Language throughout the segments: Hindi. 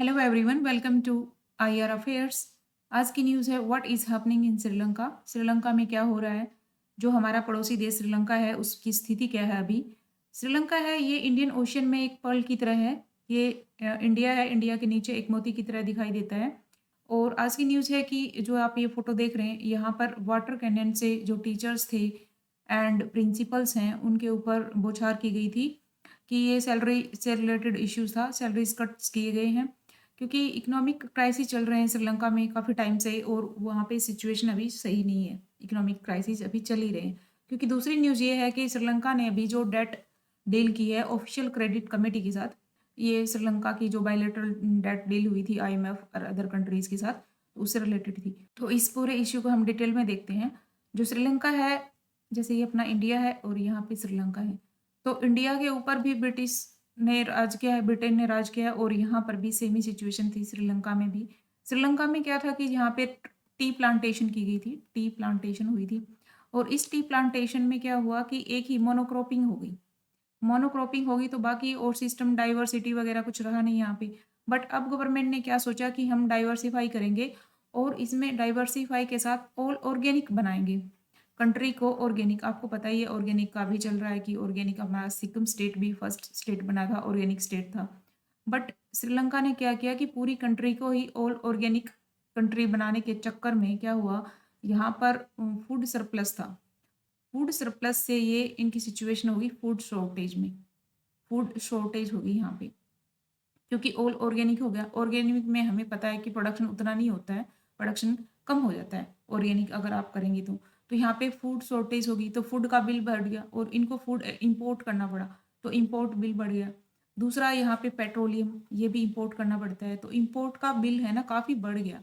Hello everyone, welcome to IR affairs. आज की न्यूज़ है what is happening in Sri Lanka. Sri Lanka में क्या हो रहा है? जो हमारा पड़ोसी देश श्रीलंका है उसकी स्थिति क्या है अभी? श्रीलंका है ये इंडियन ओशियन में एक पर्ल की तरह है। ये इंडिया है, इंडिया के नीचे एक मोती की तरह दिखाई देता है। और आज की न्यूज़ है कि जो आप ये फ़ोटो देख रहे हैं यहाँ पर वाटर कैनन से जो टीचर्स थे एंड प्रिंसिपल्स हैं उनके ऊपर बौछार की गई थी कि ये सैलरी से रिलेटेड इश्यूज़ था, सैलरीज़ कट्स किए गए हैं। क्योंकि इकोनॉमिक क्राइसिस चल रहे हैं श्रीलंका में काफ़ी टाइम से और वहाँ पे सिचुएशन अभी सही नहीं है। इकोनॉमिक क्राइसिस अभी चल ही रहे हैं। क्योंकि दूसरी न्यूज़ ये है कि श्रीलंका ने अभी जो डेट डील की है ऑफिशियल क्रेडिट कमेटी के साथ, ये श्रीलंका की जो बायलैटरल डेट डील हुई थी आईएमएफ और अदर कंट्रीज़ के साथ, उससे रिलेटेड थी। तो इस पूरे इश्यू को हम डिटेल में देखते हैं। जो श्रीलंका है, जैसे ये अपना इंडिया है और यहाँ पे श्रीलंका है। तो इंडिया के ऊपर भी ब्रिटिश ने राज किया है, ब्रिटेन ने राज किया है और यहाँ पर भी सेम ही सिचुएशन थी श्रीलंका में भी। श्रीलंका में क्या था कि यहाँ पे टी प्लांटेशन की गई थी, टी प्लांटेशन हुई थी और इस टी प्लांटेशन में क्या हुआ कि एक ही मोनोक्रॉपिंग हो गई। मोनोक्रॉपिंग होगी तो बाकी और सिस्टम डाइवर्सिटी वगैरह कुछ रहा नहीं यहाँ पे। बट अब गवर्नमेंट ने क्या सोचा कि हम डाइवर्सिफाई करेंगे और इसमें डाइवर्सिफाई के साथ ऑल ऑर्गेनिक बनाएंगे। कंट्री को ऑर्गेनिक, आपको पता ही है ऑर्गेनिक का भी चल रहा है कि ऑर्गेनिक हमारा सिक्किम स्टेट भी फर्स्ट स्टेट बना था, ऑर्गेनिक स्टेट था। बट श्रीलंका ने क्या किया कि पूरी कंट्री को ही ऑल ऑर्गेनिक कंट्री बनाने के चक्कर में क्या हुआ, यहाँ पर फूड सरप्लस था। फूड सरप्लस से ये इनकी सिचुएशन होगी फूड शॉर्टेज में, फूड शॉर्टेज होगी यहाँ पे। क्योंकि ऑल ऑर्गेनिक हो गया, ऑर्गेनिक में हमें पता है कि प्रोडक्शन उतना नहीं होता है, प्रोडक्शन कम हो जाता है ऑर्गेनिक अगर आप करेंगे तो यहाँ पे फूड शॉर्टेज होगी तो फूड का बिल बढ़ गया और इनको फूड इंपोर्ट करना पड़ा तो इंपोर्ट बिल बढ़ गया। दूसरा यहाँ पे पेट्रोलियम, ये भी इंपोर्ट करना पड़ता है तो इंपोर्ट का बिल है ना काफ़ी बढ़ गया।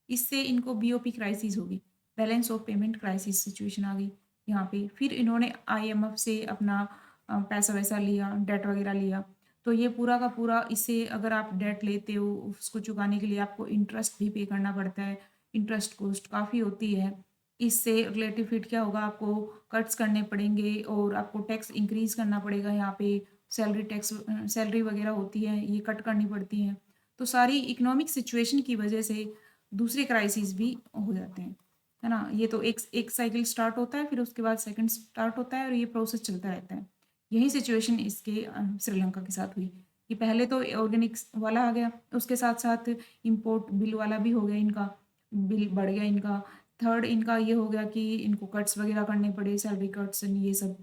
इससे इनको बीओपी क्राइसिस होगी, balance of payment crisis situation आ गई यहाँ पे। फिर इन्होंने आईएमएफ से अपना पैसा वैसा लिया, डेट वगैरह लिया। तो ये पूरा का पूरा, इससे अगर आप डेट लेते हो उसको चुकाने के लिए आपको इंटरेस्ट भी पे करना पड़ता है, इंटरेस्ट कॉस्ट काफ़ी होती है। इससे रिलेटिव फिट क्या होगा, आपको कट्स करने पड़ेंगे और आपको टैक्स इंक्रीज करना पड़ेगा। यहाँ पे सैलरी टैक्स, सैलरी वगैरह होती है ये कट करनी पड़ती हैं। तो सारी इकोनॉमिक सिचुएशन की वजह से दूसरे क्राइसिस भी हो जाते हैं, है ना। ये तो एक एक साइकिल स्टार्ट होता है, फिर उसके बाद सेकंड स्टार्ट होता है और ये प्रोसेस चलता रहता है। यही सिचुएशन इसके श्रीलंका के साथ हुई कि पहले तो ऑर्गेनिक्स वाला आ गया, उसके साथ साथ इम्पोर्ट बिल वाला भी हो गया, इनका बिल बढ़ गया इनका। थर्ड इनका ये हो गया कि इनको कट्स वगैरह करने पड़े, सैलरी कट्स एंड ये सब।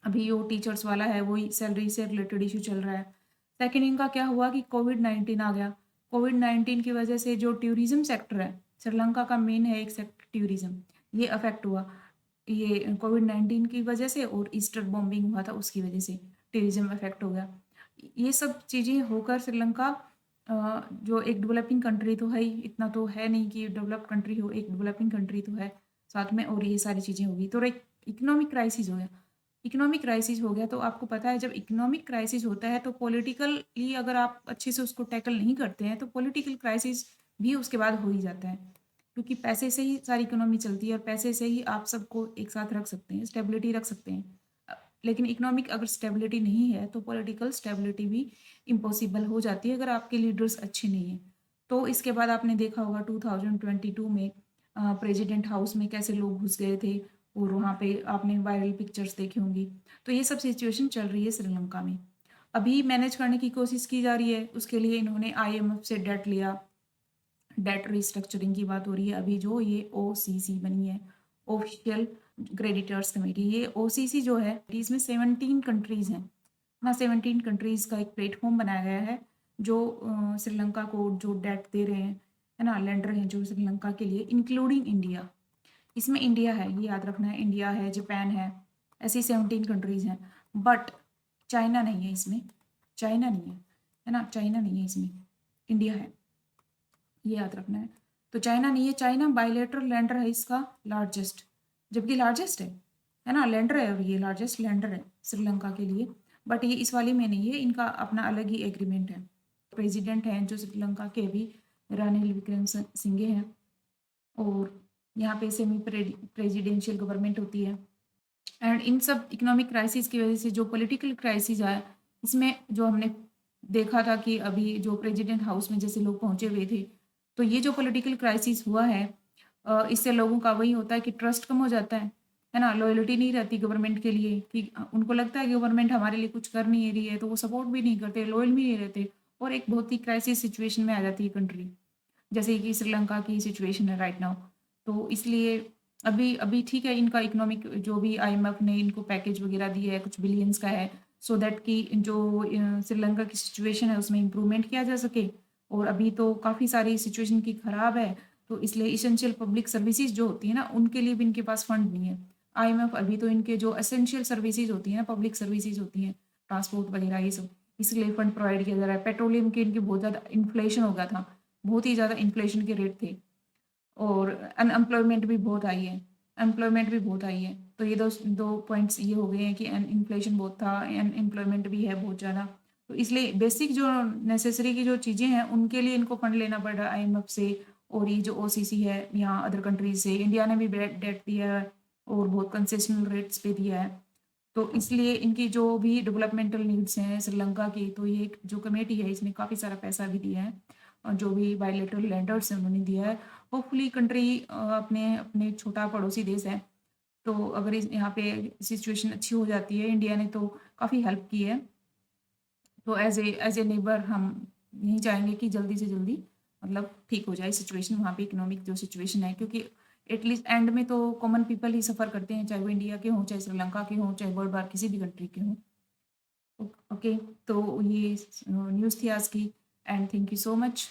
अभी वो टीचर्स वाला है वही सैलरी से रिलेटेड इशू चल रहा है। सेकंड इनका क्या हुआ कि कोविड-19 आ गया। कोविड-19 की वजह से जो टूरिज्म सेक्टर है, श्रीलंका का मेन है एक सेक्टर टूरिज्म, ये अफेक्ट हुआ। ये कोविड-19 की वजह से और ईस्टर बॉम्बिंग हुआ था उसकी वजह से टूरिज्म अफेक्ट हो गया। ये सब चीज़ें होकर श्रीलंका जो एक डेवलपिंग कंट्री तो है ही, इतना तो है नहीं कि डेवलप्ड कंट्री हो, एक डेवलपिंग कंट्री तो है साथ में, और ये सारी चीज़ें होगी तो एक इकोनॉमिक क्राइसिस हो गया। इकोनॉमिक क्राइसिस हो गया तो आपको पता है जब इकोनॉमिक क्राइसिस होता है तो पॉलिटिकली अगर आप अच्छे से उसको टैकल नहीं करते हैं तो पॉलिटिकल क्राइसिस भी उसके बाद हो ही जाता है। क्योंकि पैसे से ही सारी इकोनॉमी चलती है और पैसे से ही आप सबको एक साथ रख सकते हैं, स्टेबिलिटी रख सकते हैं। लेकिन इकोनॉमिक अगर स्टेबिलिटी नहीं है तो पॉलिटिकल स्टेबिलिटी भी इम्पॉसिबल हो जाती है अगर आपके लीडर्स अच्छे नहीं हैं। तो इसके बाद आपने देखा होगा 2022 में प्रेसिडेंट हाउस में कैसे लोग घुस गए थे और वहाँ पे आपने वायरल पिक्चर्स देखी होंगी। तो ये सब सिचुएशन चल रही है श्रीलंका में। अभी मैनेज करने की कोशिश की जा रही है, उसके लिए इन्होंने आईएमएफ से डेट लिया, डेट रिस्ट्रक्चरिंग की बात हो रही है अभी। जो ये ओसीसी बनी है, ऑफिशियल क्रेडिटर्स कमेटी, ये ओसीसी जो है इसमें 17 कंट्रीज हैं ना, 17 कंट्रीज का एक प्लेटफॉर्म बनाया गया है जो श्रीलंका को जो डेट दे रहे हैं, है ना, लेंडर हैं जो श्रीलंका के लिए, इंक्लूडिंग इंडिया। इसमें इंडिया है, ये याद रखना है, इंडिया है, जापान है, ऐसी 17 कंट्रीज हैं। बट चाइना नहीं है इसमें, चाइना नहीं है ना, चाइना नहीं है इसमें, इंडिया है, ये याद रखना है। तो चाइना नहीं है, चाइना बायलैटरल लैंडर है इसका लार्जेस्ट, जबकि लार्जेस्ट है ना, लैंडर है और ये लार्जेस्ट लैंडर है श्रीलंका के लिए। बट ये इस वाले में नहीं है, इनका अपना अलग ही एग्रीमेंट है। प्रेसिडेंट हैं जो श्रीलंका के अभी रानिल विक्रमसिंघे हैं और यहाँ पे सेमी प्रेसिडेंशियल गवर्नमेंट होती है। एंड इन सब इकोनॉमिक क्राइसिस की वजह से जो पॉलिटिकल क्राइसिस आया, इसमें जो हमने देखा था कि अभी जो प्रेसिडेंट हाउस में जैसे लोग पहुँचे हुए थे, तो ये जो पॉलिटिकल क्राइसिस हुआ है इससे लोगों का वही होता है कि ट्रस्ट कम हो जाता है ना? लॉयल्टी नहीं रहती गवर्नमेंट के लिए कि उनको लगता है कि गवर्नमेंट हमारे लिए कुछ कर नहीं रही है, तो वो सपोर्ट भी नहीं करते, लॉयल भी नहीं रहते और एक बहुत ही क्राइसिस सिचुएशन में आ जाती है कंट्री। जैसे कि श्रीलंका की सिचुएशन है राइट नाउ। तो इसलिए अभी अभी ठीक है इनका इकोनॉमिक जो भी आईएमएफ ने इनको पैकेज वगैरह दिया है, कुछ बिलियंस का है, सो दैट कि जो श्रीलंका की सिचुएशन है उसमें इम्प्रूवमेंट किया जा सके। और अभी तो काफ़ी सारी सिचुएशन की खराब है, तो इसलिए एसेंशियल पब्लिक सर्विसेज़ जो होती है ना, उनके लिए भी इनके पास फंड नहीं है। आईएमएफ अभी तो इनके जो एसेंशियल सर्विसेज़ होती हैं ना, पब्लिक सर्विसेज़ होती हैं, ट्रांसपोर्ट वगैरह ये सब, इसलिए फंड प्रोवाइड किया जा रहा है। पेट्रोलियम के इनके बहुत ज़्यादा इन्फ्लेशन हो गया था। बहुत ही ज़्यादा इन्फ्लेशन के रेट थे और अनएम्प्लॉयमेंट भी बहुत आई है अनएम्प्लॉयमेंट भी बहुत आई है। तो ये दो दो पॉइंट्स ये हो गए हैं कि इन्फ्लेशन बहुत था, अनएम्प्लॉयमेंट भी है बहुत ज़्यादा। तो इसलिए बेसिक जो नेसेसरी की जो चीज़ें हैं उनके लिए इनको फंड लेना पड़ रहा है आईएमएफ से और ये जो ओसीसी है यहाँ अदर कंट्रीज से। इंडिया ने भी डेट दिया है और बहुत कंसेशनल रेट्स पे दिया है। तो इसलिए इनकी जो भी डेवलपमेंटल नीड्स हैं श्रीलंका की, तो ये एक जो कमेटी है इसने काफ़ी सारा पैसा भी दिया है और जो भी बायलैटरल लेंडर्स हैं उन्होंने दिया है। होपफुली कंट्री अपने अपने छोटा पड़ोसी देश है, तो अगर इस यहाँ पे सिचुएशन अच्छी हो जाती है, इंडिया ने तो काफ़ी हेल्प की है। तो एज़ ए नेबर हम यही चाहेंगे कि जल्दी से जल्दी मतलब ठीक हो जाए सिचुएशन वहाँ पे इकोनॉमिक जो सिचुएशन है, क्योंकि एटलीस्ट एंड में तो कॉमन पीपल ही सफ़र करते हैं, चाहे वो इंडिया के हों, चाहे श्रीलंका के हों, चाहे वर्ल्ड बाहर किसी भी कंट्री के हों। ओके, तो ये न्यूज़ थी आज की and thank you so much.